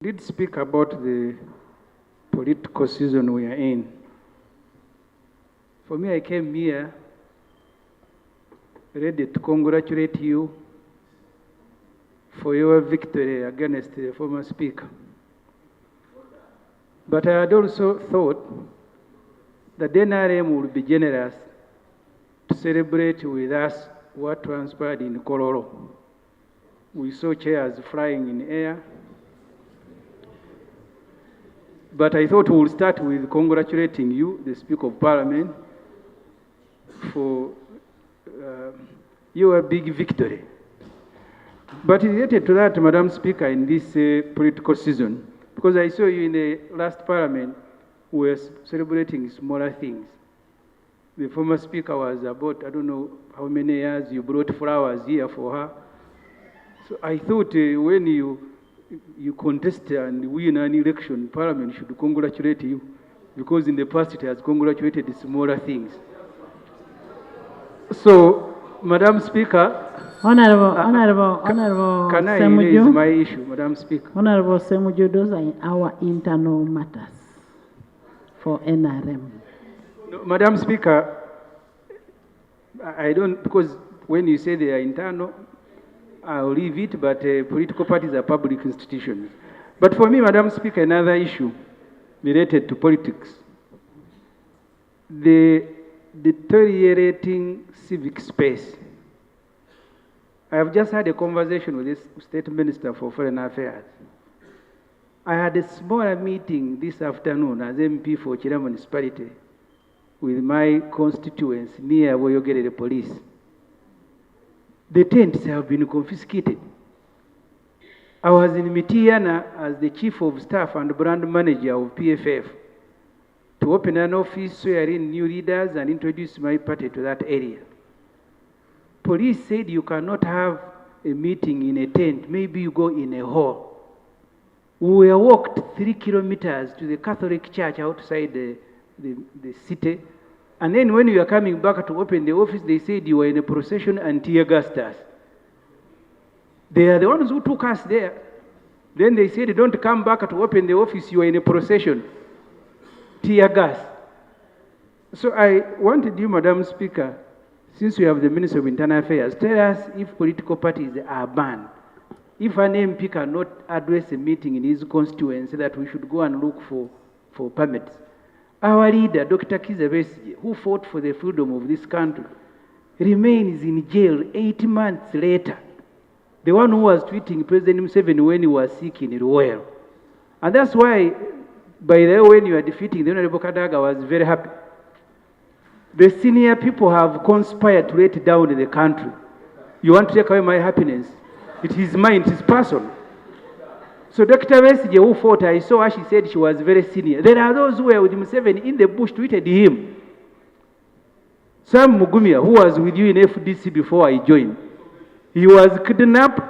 Did speak about the political season we are in. For me, I came here ready to congratulate you for your victory against the former speaker. But I had also thought that the NRM would be generous to celebrate with us what transpired in Kololo. We saw chairs flying in air. But I thought we would start with congratulating you, the Speaker of Parliament, for your big victory. But related to that, Madam Speaker, in this political season, because I saw you in the last Parliament, we were celebrating smaller things. The former Speaker was about, I don't know how many years, you brought flowers here for her. So I thought when you contest and win an election, Parliament should congratulate you, because in the past it has congratulated the smaller things. So, Madam Speaker, Honorable can I Ssemujju, raise my issue, Madam Speaker? Honorable Ssemujju, those are our internal matters for NRM. No, Madam Speaker, I don't, because when you say they are internal, I'll leave it, but political parties are public institutions. But for me, Madam Speaker, another issue related to politics, the deteriorating civic space. I have just had a conversation with the State Minister for Foreign Affairs. I had a smaller meeting this afternoon as MP for Chira Municipality with my constituents near Woyogere Police. The tents have been confiscated. I was in Mitiana as the Chief of Staff and Brand Manager of PFF to open an office wherein new leaders and introduce my party to that area. Police said you cannot have a meeting in a tent, maybe you go in a hall. We were walked 3 kilometers to the Catholic church outside the city. And then when we were coming back to open the office, they said you were in a procession and tear gassed us. They are the ones who took us there. Then they said, don't come back to open the office, you are in a procession. Tear gas. So I wanted you, Madam Speaker, since we have the Minister of Internal Affairs, tell us if political parties are banned. If an MP cannot address a meeting in his constituency, that we should go and look for permits. Our leader, Dr. Kizza Besigye, who fought for the freedom of this country, remains in jail 8 months later. The one who was tweeting President Museveni when he was sick in Ruwero. And that's why, by the way, when you are defeating the Honorable Kadaga, I was very happy. The senior people have conspired to let down the country. You want to take away my happiness? It is mine, it is personal. So Dr. Besigye, who fought, I saw her, she said she was very senior. There are those who were with Museveni in the bush, tweeted him. Sam Mugumia, who was with you in FDC before I joined, he was kidnapped.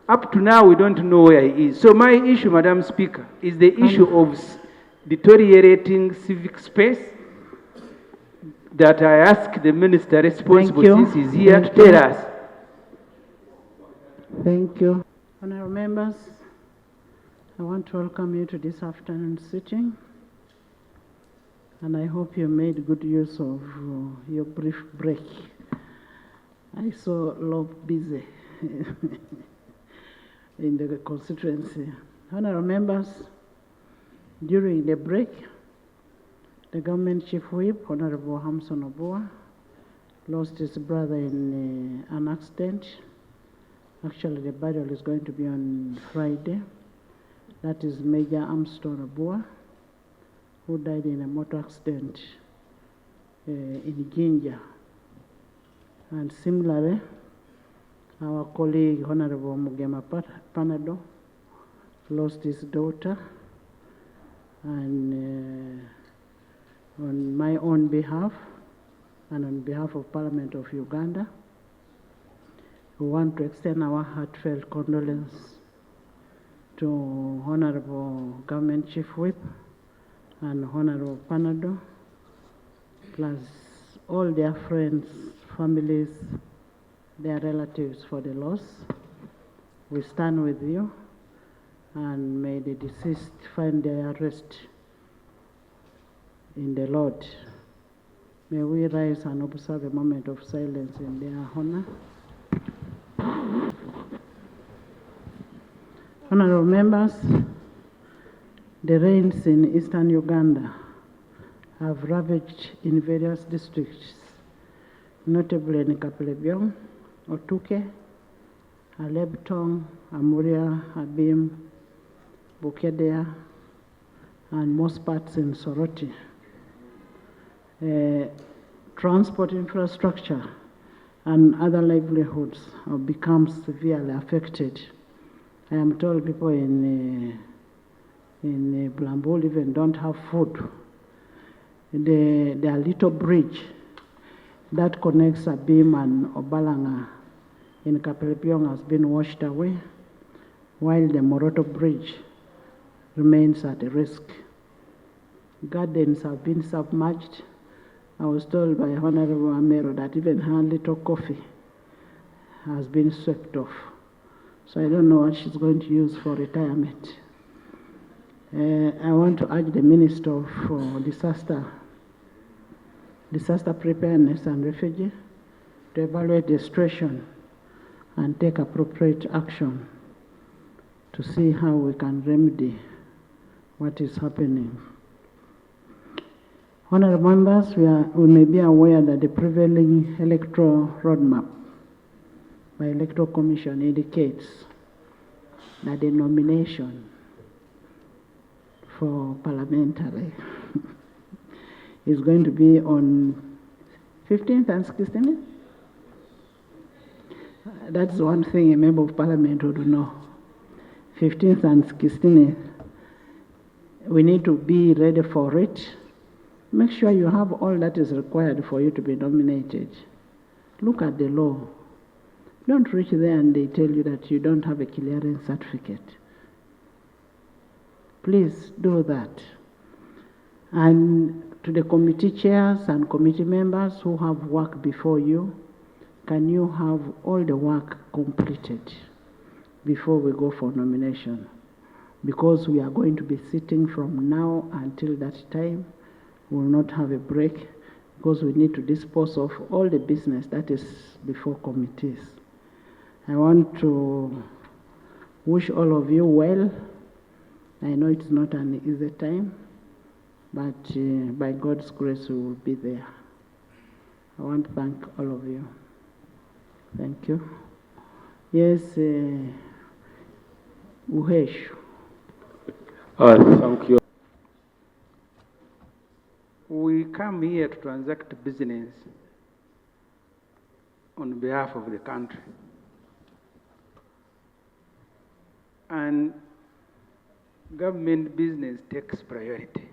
Up to now, we don't know where he is. So my issue, Madam Speaker, is the issue of deteriorating civic space that I ask the minister responsible, since he's here, to tell us. Thank you. Honorable members, I want to welcome you to this afternoon sitting, and I hope you made good use of your brief break. I saw Lob busy in the constituency. Honorable members, during the break, the government chief whip, Honorable Hamson Oboa, lost his brother in an accident. Actually, the burial is going to be on Friday. That is Major Armstrong Oboa, who died in a motor accident in Jinja. And similarly, our colleague, Honorable Mugema Panado, lost his daughter. And on my own behalf, and on behalf of Parliament of Uganda, we want to extend our heartfelt condolence to Honorable Government Chief Whip and Honorable Panado, plus all their friends, families, their relatives for the loss. We stand with you and may the deceased find their rest in the Lord. May we rise and observe a moment of silence in their honor. Honorable members, the rains in eastern Uganda have ravaged in various districts, notably in Kapelebyong, Otuke, Alebtong, Amuria, Abim, Bukedea, and most parts in Soroti. Transport infrastructure and other livelihoods have become severely affected. I am told people in Blambul even don't have food. The little bridge that connects Abim and Obalanga in Kapelebyong has been washed away, while the Moroto Bridge remains at risk. Gardens have been submerged. I was told by Honorable Amero that even her little coffee has been swept off. So I don't know what she's going to use for retirement. I want to urge the Minister for Disaster Preparedness and Refugee to evaluate the situation and take appropriate action to see how we can remedy what is happening. Honorable members, we may be aware that the prevailing electoral roadmap by Electoral Commission indicates that the nomination for parliamentary is going to be on 15th and 16th. That's one thing a member of parliament would know. 15th and 16th, we need to be ready for it. Make sure you have all that is required for you to be nominated. Look at the law. Don't reach there and they tell you that you don't have a clearance certificate. Please do that. And to the committee chairs and committee members who have work before you, can you have all the work completed before we go for nomination? Because we are going to be sitting from now until that time. We will not have a break because we need to dispose of all the business that is before committees. I want to wish all of you well. I know it's not an easy time, but by God's grace we will be there. I want to thank all of you. Thank you. Yes, Uhesh. Thank you. We come here to transact business on behalf of the country. And government business takes priority.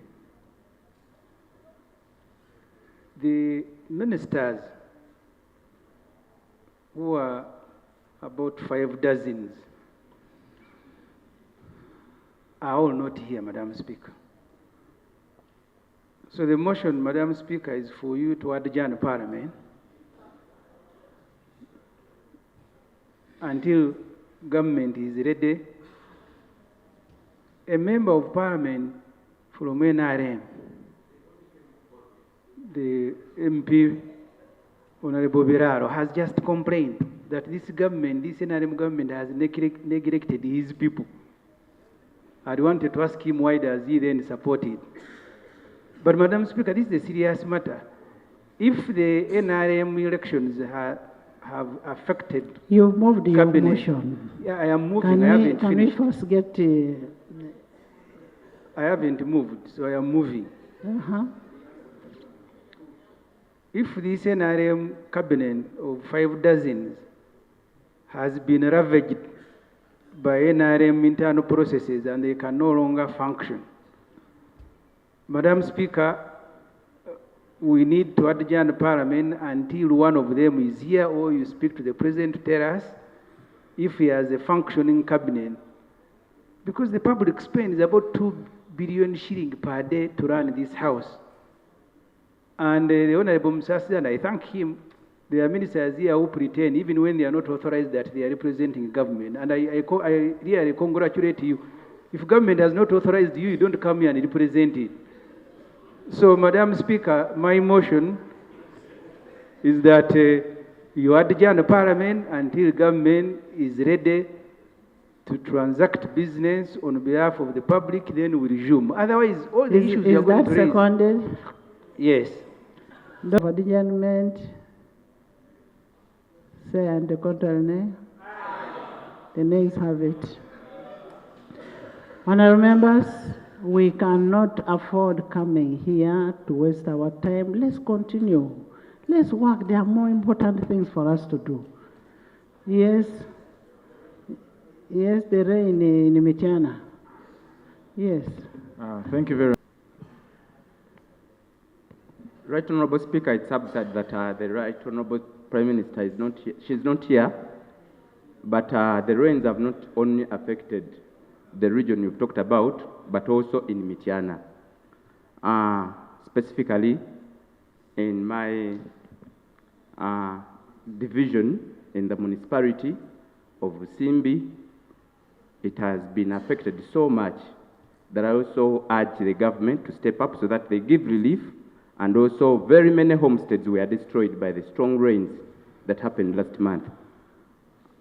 The ministers, who are about 5 dozens, are all not here, Madam Speaker. So the motion, Madam Speaker, is for you to adjourn Parliament until government is ready. A member of Parliament from NRM, the MP, Honorable Biraro, has just complained that this government, this NRM government, has neglected his people. I wanted to ask him why does he then support it. But Madam Speaker, this is a serious matter. If the NRM elections have affected You've moved your cabinet, motion. Yeah, I am moving. I haven't Can we finished. first get... I haven't moved, so I am moving. If this NRM cabinet of 5 dozens has been ravaged by NRM internal processes and they can no longer function, Madam Speaker, we need to adjourn Parliament until one of them is here, or you speak to the President to tell us if he has a functioning cabinet. Because the public spends about 2 billion shillings per day to run this house. And the Honorable Musasi, and I thank him, there are ministers here who pretend, even when they are not authorized, that they are representing government. And I really congratulate you If government has not authorized you, you don't come here and represent it. So, Madam Speaker, my motion is that you adjourn Parliament until government is ready to transact business on behalf of the public, then we resume. Otherwise, all the issues you are going to raise. Is that seconded? Yes. For adjournment, say and the contrary nay. The nays have it. Honourable members, we cannot afford coming here to waste our time. Let's continue. Let's work. There are more important things for us to do. Yes. Yes, the rain in Michana. Yes. Thank you very much. Right Honourable Speaker, it's absurd that the Right Honourable Prime Minister is not here. She's not here, but the rains have not only affected the region you've talked about, but also in Michana. Specifically, in my division in the municipality of Simbi, it has been affected so much that I also urge the government to step up so that they give relief, and also very many homesteads were destroyed by the strong rains that happened last month.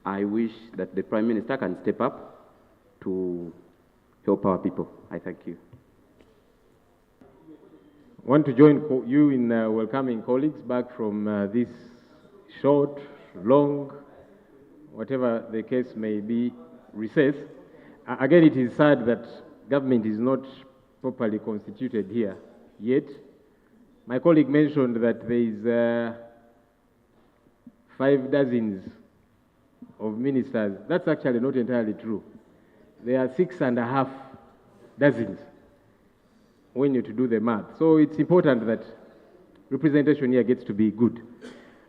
I wish that the Prime Minister can step up to help our people. I thank you. I want to join you in welcoming colleagues back from this short, long, whatever the case may be, recess. Again, it is sad that government is not properly constituted here yet. My colleague mentioned that there is 5 dozens of ministers. That's actually not entirely true. There are 6.5 dozens when you to do the math. So it's important that representation here gets to be good.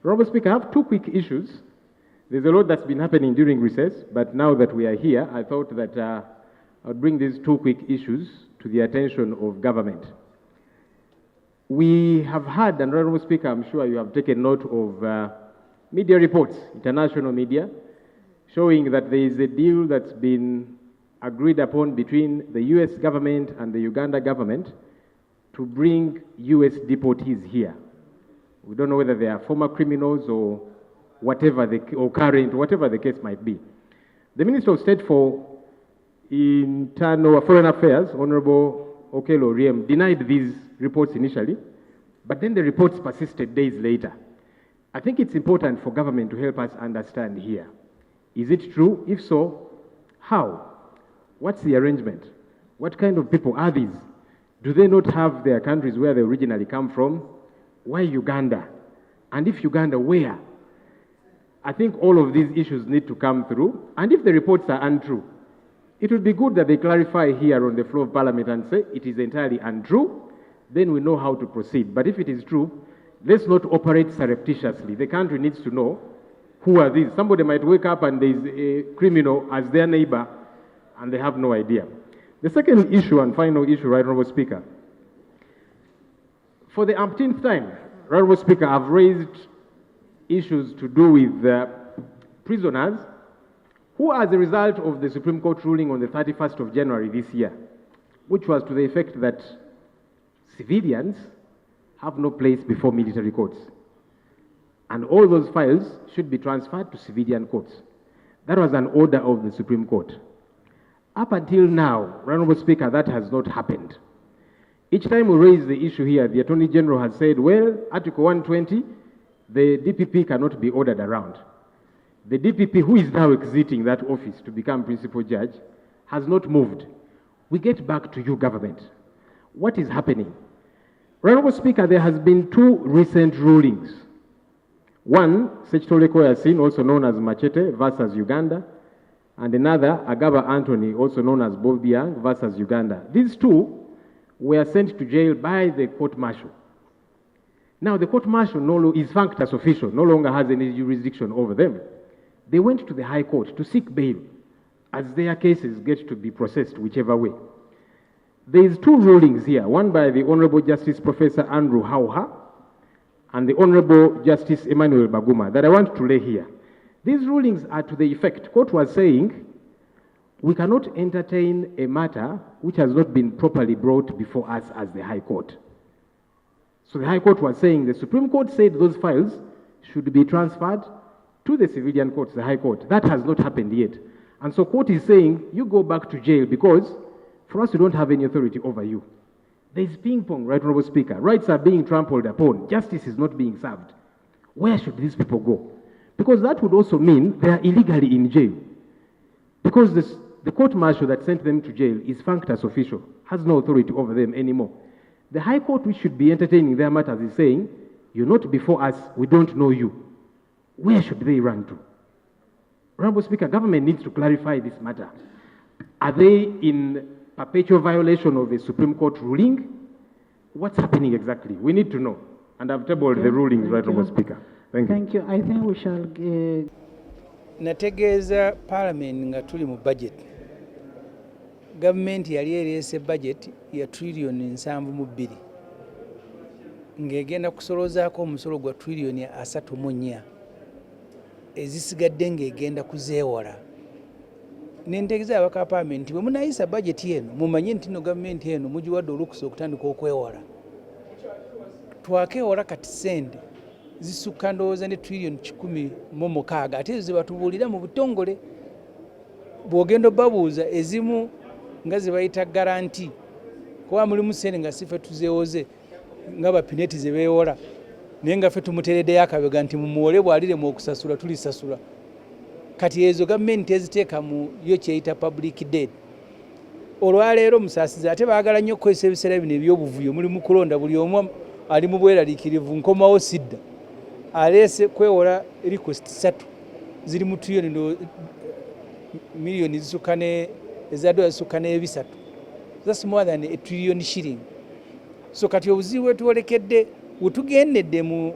Honourable Speaker, I have 2 quick issues. There's a lot that's been happening during recess, but now that we are here, I thought that I would bring these 2 quick issues to the attention of government. We have had, and Honourable Speaker, I'm sure you have taken note of media reports, international media, showing that there is a deal that's been agreed upon between the US government and the Uganda government to bring US deportees here. We don't know whether they are former criminals or whatever or current, whatever the case might be. The Minister of State for Internal Foreign Affairs, Honorable Okello Oryem, denied these reports initially, but then the reports persisted days later. I think it's important for government to help us understand here. Is it true? If so, how? What's the arrangement? What kind of people are these? Do they not have their countries where they originally come from? Why Uganda? And if Uganda, where? I think all of these issues need to come through. And if the reports are untrue, it would be good that they clarify here on the floor of Parliament and say it is entirely untrue. Then we know how to proceed. But if it is true, let's not operate surreptitiously. The country needs to know who are these. Somebody might wake up and there's a criminal as their neighbor and they have no idea. The second issue and final issue, Right Honourable Speaker. For the umpteenth time, Right Honourable Speaker, I've raised issues to do with prisoners who, as a result of the Supreme Court ruling on the 31st of January this year, which was to the effect that civilians have no place before military courts. And all those files should be transferred to civilian courts. That was an order of the Supreme Court. Up until now, Honourable Speaker, that has not happened. Each time we raise the issue here, the Attorney General has said, well, Article 120, the DPP cannot be ordered around. The DPP, who is now exiting that office to become principal judge, has not moved. We get back to you, government. What is happening? Honourable Speaker, there has been 2 recent rulings. One, Sechitole Koyasin, also known as Machete versus Uganda, and another, Agaba Anthony, also known as Bob Young versus Uganda. These 2 were sent to jail by the court-martial. Now, the court-martial is functus official, no longer has any jurisdiction over them. They went to the High Court to seek bail as their cases get to be processed whichever way. There is 2 rulings here, one by the Honourable Justice Professor Andrew Hauha and the Honourable Justice Emmanuel Baguma that I want to lay here. These rulings are to the effect, court was saying, we cannot entertain a matter which has not been properly brought before us as the High Court. So the High Court was saying, the Supreme Court said those files should be transferred to the civilian courts, the High Court. That has not happened yet. And so court is saying, you go back to jail because for us, we don't have any authority over you. There is ping pong, Right Honorable Speaker. Rights are being trampled upon. Justice is not being served. Where should these people go? Because that would also mean they are illegally in jail. Because the court-martial that sent them to jail is functus official, has no authority over them anymore. The High Court, which should be entertaining their matters, is saying, you're not before us, we don't know you. Where should they run to? Honorable Speaker, government needs to clarify this matter. Are they in perpetual violation of a Supreme Court ruling? What's happening exactly? We need to know. And I've tabled the rulings, Right Honorable Speaker. Thank you. Thank you. I think we shall... Nategeeza Parliament nga tuli mu budget. Government yali ereese budget ya trillion 7.2 ng'egenda kusolozaako omusolo gwa trillion 3.4 ezisigadde ng'egenda kuzeewola. Nentegeeza abaka Parliament bwe munayisa budget eno mumanye nti no government eno mugiwadde olukusa okutandika okwewola. Twakeewola kati sente zisukka ndowooza ne trillion 16 ate ezo ze batubuulira mu butongole. Bw'ogenda babuuza ezimu nga ze bayita garanti kuba mulimu sente nga sife tuzeewoze nga bapineti ze beewola naye nga ffe tumuteereddeyo akabega nti mumuwole bw'aliremu okusasula tulisasula. Kati ezo gavumenti eziteeka mu yo kyeyita public debt. Olwaleero musaasizi ate baagala nnyo okukozesa ebiseera bino eby'obuvuyo mulimu kulonda buli omu ali mu bweraliikirivu nkomawo sidda aleese kwewola request 3 ziri mu trillion million zisukka ne eza dola zisukka n'ebisatu. That's more than a trillion shilling. So kati obuzibu bwetwolekedde wetugendedde mu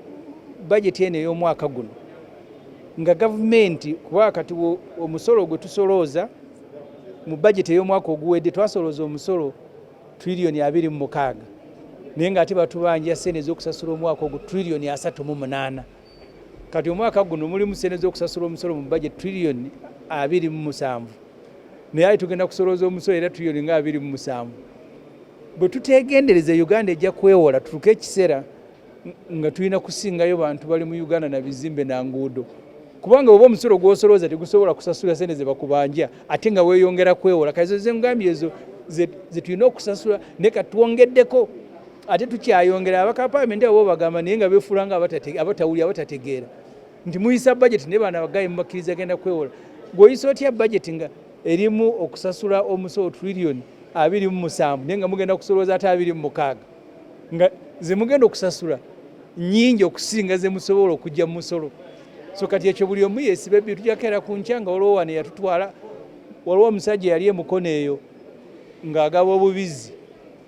bajeti eno ey'omwaka guno nga gavumenti kuba kati omusolo gwe tusolooza mu bajeti ey'omwaka oguwedde twasolooza omusolo trillion 26 naye ng'ate batubanja sente ez'okusasula omwaka ogwo trillion 38. Kati omwaka guno mulimu sente ez'okusasula omusolo mu bajeti trillion 27 naye ate tugenda kusolooza omusolo era trillion nga 27. Bwe tuteegendereza Uganda ejja kwewola tutuuke ekiseera nga tulina kusingayo bantu bali mu Uganda na bizimbe na nguudo. Kubanga oba omusolo gw'osolooza tegusobola kusasula sente ze bakubanja ate nga weeyongera kwewola. Kaizo ze ngambye ezo ze tulina okusasula ne katwongeddeko ate tukyayongera. Abaka Parliament abo bagamba naye nga beefuula nga abatawulira abatategeera nti muyisa budget ne bana bagaye mubakkiriza genda kwewola. Gw'oyisa otya budget nga erimu okusasula omusolo trillion 27 naye nga mugenda kusolooza ate 26 nga ze mugenda okusasula nnyingi okusinga ze musobola okujja mu musolo. So kati ekyo buli omu yeesibe ebyo tujakeera ku nkyanga waliwo wano yatutwala waliwo omusajja yali emukono eyo ng'agaba obubizi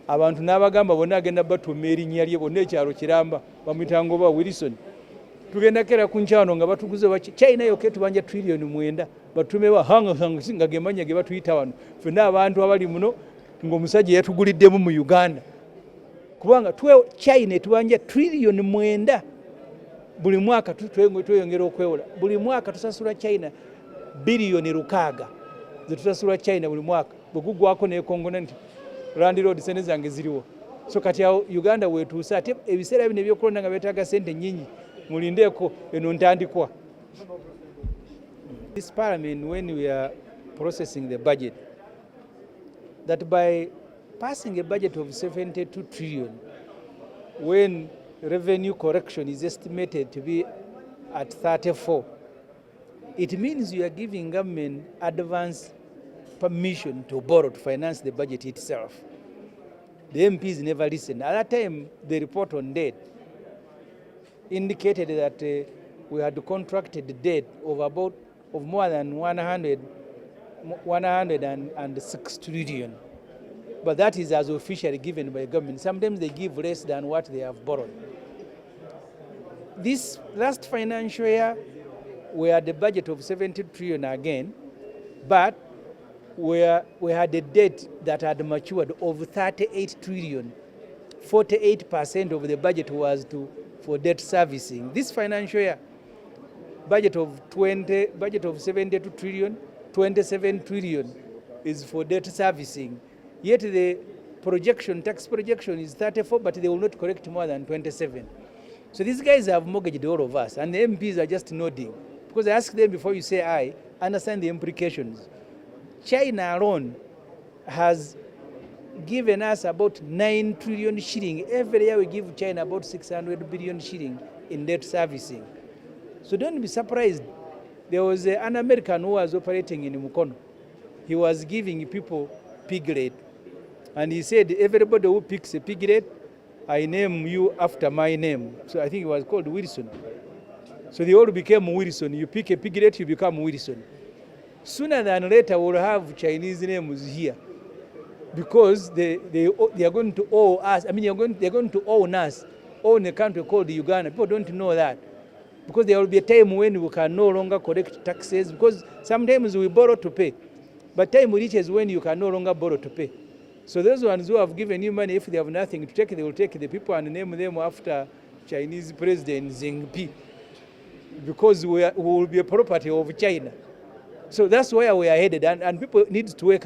abantu n'abagamba bonna agenda batuuma erinnya lye bonna ekyalo kiramba bamuyitanga oba Wilson. Tugenda keera ku nkyano nga batuguze China yokka etubanja trillion 9 batume bahanga nga gemanya ge batuyita wano ffenna abantu abali muno ng'omusajja yatuguliddemu mu Uganda kubanga China etubanja trillion 9 buli mwaka tweyongera okwewola. Buli mwaka tusasula China billion 6 ze tusasula China buli mwaka bwe gugwako n'ekongona nti Land Road sente zange ziriwo. So kati awo Uganda weetuusa ate ebiseera bino ebyokulonda nga beetaaga sente nnyingi mulindeeko eno ntandikwa. This Parliament, when we are processing the budget, that by passing a budget of 72 trillion, when revenue correction is estimated to be at 34, it means you are giving government advance permission to borrow to finance the budget itself. The MPs never listened. At that time, the report on debt indicated that we had contracted debt of more than 106 trillion. But that is as officially given by government. Sometimes they give less than what they have borrowed. This last financial year, we had a budget of 70 trillion again, but we had a debt that had matured of 38 trillion. 48% of the budget was for debt servicing. This financial year, budget of 72 trillion, 27 trillion is for debt servicing. Yet the tax projection is 34, but they will not collect more than 27. So these guys have mortgaged all of us, and the MPs are just nodding. Because I asked them before you say I understand the implications. China alone has given us about 9 trillion shilling. Every year we give China about 600 billion shilling in debt servicing. So don't be surprised. There was an American who was operating in Mukono. He was giving people piglet. And he said, everybody who picks a piglet, I name you after my name. So I think it was called Wilson. So they all became Wilson. You pick a piglet, you become Wilson. Sooner than later, we'll have Chinese names here. Because they are going to owe us. I mean, they're going to own us, own a country called Uganda. People don't know that. Because there will be a time when we can no longer collect taxes. Because sometimes we borrow to pay. But time reaches when you can no longer borrow to pay. So those ones who have given you money, if they have nothing to take, they will take the people and name them after Chinese President Xi. Because we will be a property of China. So that's where we are headed, and people need to wake up.